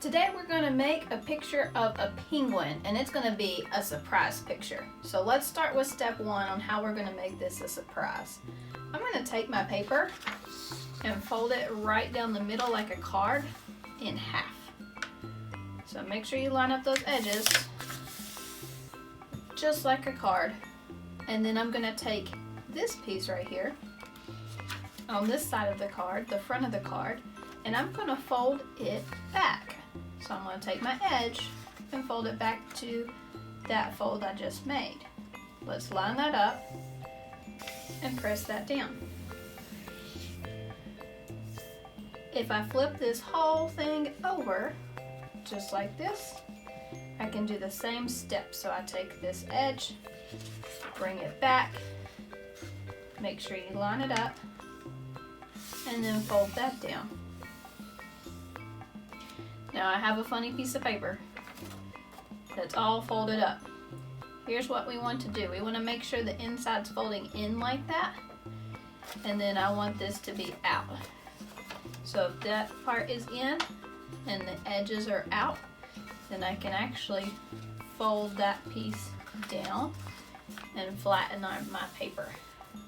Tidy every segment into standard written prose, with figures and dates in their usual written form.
Today we're going to make a picture of a penguin, and it's going to be a surprise picture. So let's start with step one on how we're going to make this a surprise. I'm going to take my paper and fold it right down the middle like a card in half. So make sure you line up those edges just like a card. And then I'm going to take this piece right here on this side of the card, the front of the card, and I'm going to fold it back. So I'm going to take my edge and fold it back to that fold I just made. Let's line that up and press that down. If I flip this whole thing over, just like this, I can do the same step. So I take this edge, bring it back, make sure you line it up, and then fold that down. Now I have a funny piece of paper that's all folded up. Here's what we want to do. We want to make sure the inside's folding in like that, and then I want this to be out. So if that part is in and the edges are out, then I can actually fold that piece down and flatten my paper.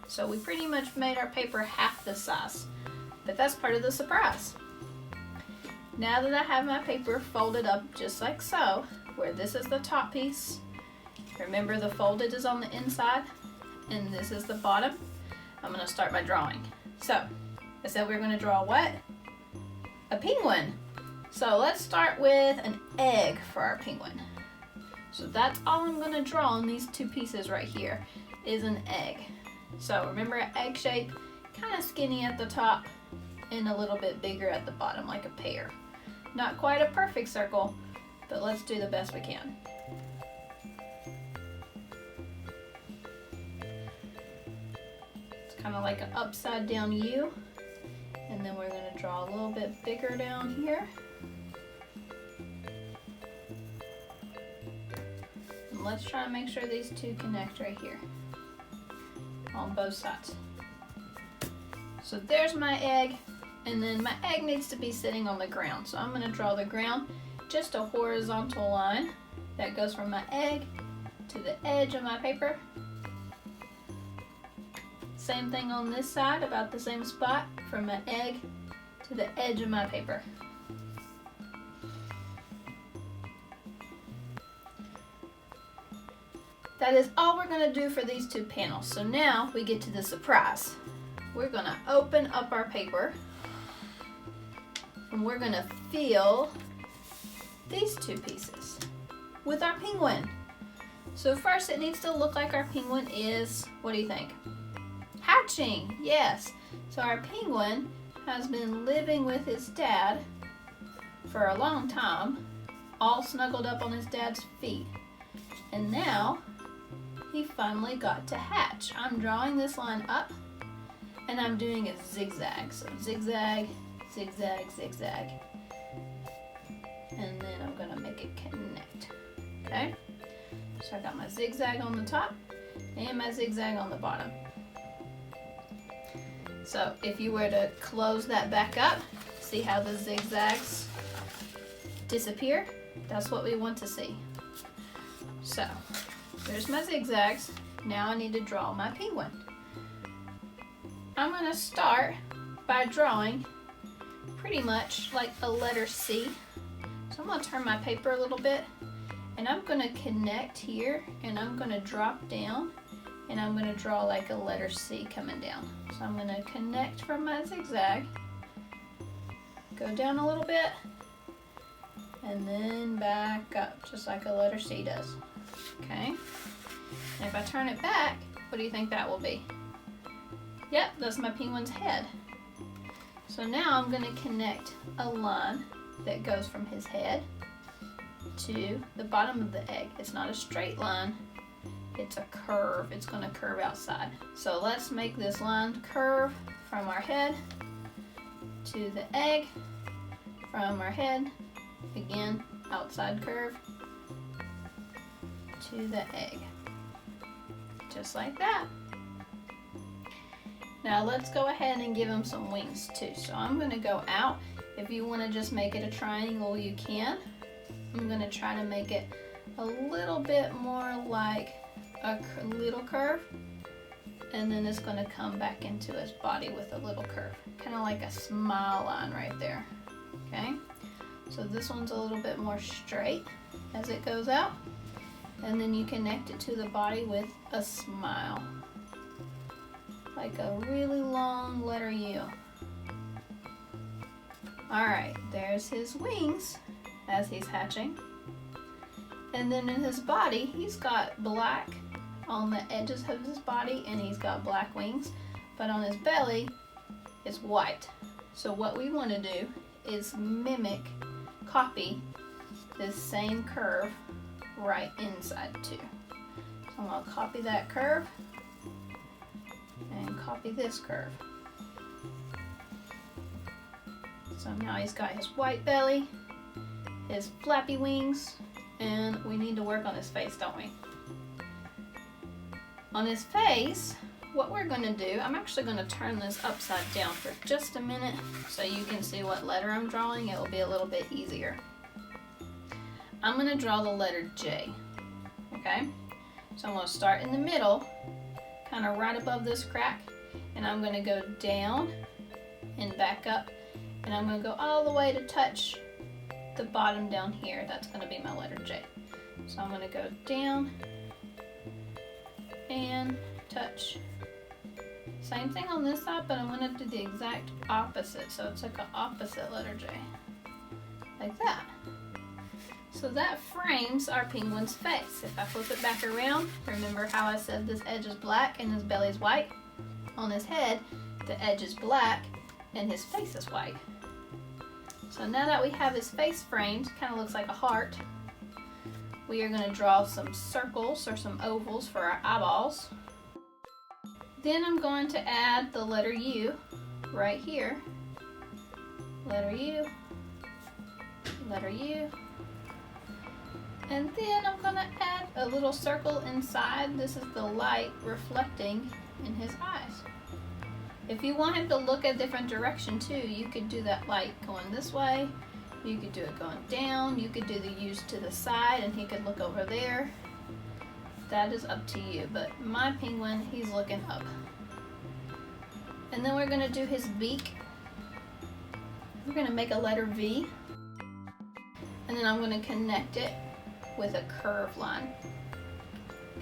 So we pretty much made our paper half the size, but that's part of the surprise. Now that I have my paper folded up just like so, where this is the top piece, remember the folded is on the inside, and this is the bottom, I'm going to start by drawing. So, I said we're going to draw what? A penguin. So let's start with an egg for our penguin. So that's all I'm going to draw on these two pieces right here, is an egg. So remember, an egg shape, kind of skinny at the top and a little bit bigger at the bottom, like a pear. Not quite a perfect circle, but let's do the best we can. It's kind of like an upside down U, and then we're going to draw a little bit bigger down here. And let's try and make sure these two connect right here on both sides. So there's my egg. And then my egg needs to be sitting on the ground. So I'm going to draw the ground, just a horizontal line that goes from my egg to the edge of my paper. Same thing on this side, about the same spot, from my egg to the edge of my paper. That is all we're going to do for these two panels. So now we get to the surprise. We're going to open up our paper, and we're going to fill these two pieces with our penguin. So first, it needs to look like our penguin is, what do you think? Hatching, yes. So our penguin has been living with his dad for a long time, all snuggled up on his dad's feet. And now, he finally got to hatch. I'm drawing this line up, and I'm doing a zigzag. So zigzag, zigzag, zigzag, and then I'm going to make it connect. Okay, so I got my zigzag on the top and my zigzag on the bottom. So if you were to close that back up, see how the zigzags disappear? That's what we want to see. So there's my zigzags. Now I need to draw my penguin. I'm going to start by drawing pretty much like a letter C. So I'm going to turn my paper a little bit, and I'm going to connect here, and I'm going to drop down, and I'm going to draw like a letter C coming down. So I'm going to connect from my zigzag, go down a little bit, and then back up, just like a letter C does. Okay? And if I turn it back, what do you think that will be? Yep, that's my penguin's head. So now I'm going to connect a line that goes from his head to the bottom of the egg. It's not a straight line, it's a curve. It's going to curve outside. So let's make this line curve from our head to the egg, from our head, again, outside curve, to the egg. Just like that. Now let's go ahead and give him some wings too. So I'm gonna go out. If you wanna just make it a triangle, you can. I'm gonna try to make it a little bit more like a little curve. And then it's gonna come back into his body with a little curve. Kind of like a smile line right there, okay? So this one's a little bit more straight as it goes out. And then you connect it to the body with a smile. Like a really long letter U. Alright, there's his wings as he's hatching. And then in his body, he's got black on the edges of his body and he's got black wings. But on his belly, it's white. So what we want to do is copy this same curve right inside too. So I'm going to copy that curve and copy this curve. So now he's got his white belly, his flappy wings, and we need to work on his face, don't we? On his face, what we're going to do, I'm actually going to turn this upside down for just a minute so you can see what letter I'm drawing. It will be a little bit easier. I'm going to draw the letter J, okay? So I'm going to start in the middle, kind of right above this crack, and I'm going to go down and back up, and I'm going to go all the way to touch the bottom down here. That's going to be my letter J. So I'm going to go down and touch. Same thing on this side, but I'm going to do the exact opposite. So it's like an opposite letter J, like that. So that frames our penguin's face. If I flip it back around, remember how I said this edge is black and his belly is white? On his head, the edge is black and his face is white. So now that we have his face framed, kind of looks like a heart, we are going to draw some circles or some ovals for our eyeballs. Then I'm going to add the letter U right here. Letter U, letter U. And then I'm going to add a little circle inside. This is the light reflecting in his eyes. If you want him to look a different direction too, you could do that light going this way. You could do it going down. You could do the U's to the side and he could look over there. That is up to you, but my penguin, he's looking up. And then we're going to do his beak. We're going to make a letter V. And then I'm going to connect it with a curved line.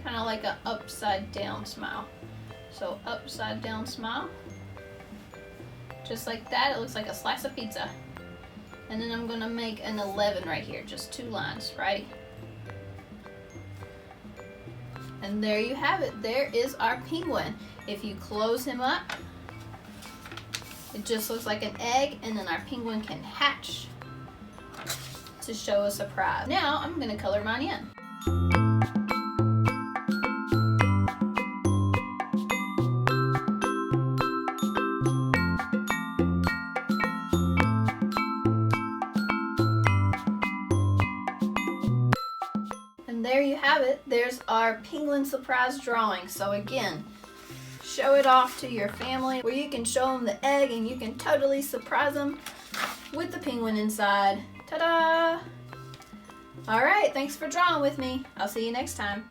Kind of like an upside down smile. So upside down smile. Just like that, it looks like a slice of pizza. And then I'm going to make an 11 right here, just 2 lines, right? And there you have it. There is our penguin. If you close him up, it just looks like an egg, and then our penguin can hatch to show a surprise. Now I'm going to color mine in. There you have it. There's our penguin surprise drawing. So again, show it off to your family where you can show them the egg and you can totally surprise them with the penguin inside. Ta-da! All right, thanks for drawing with me. I'll see you next time.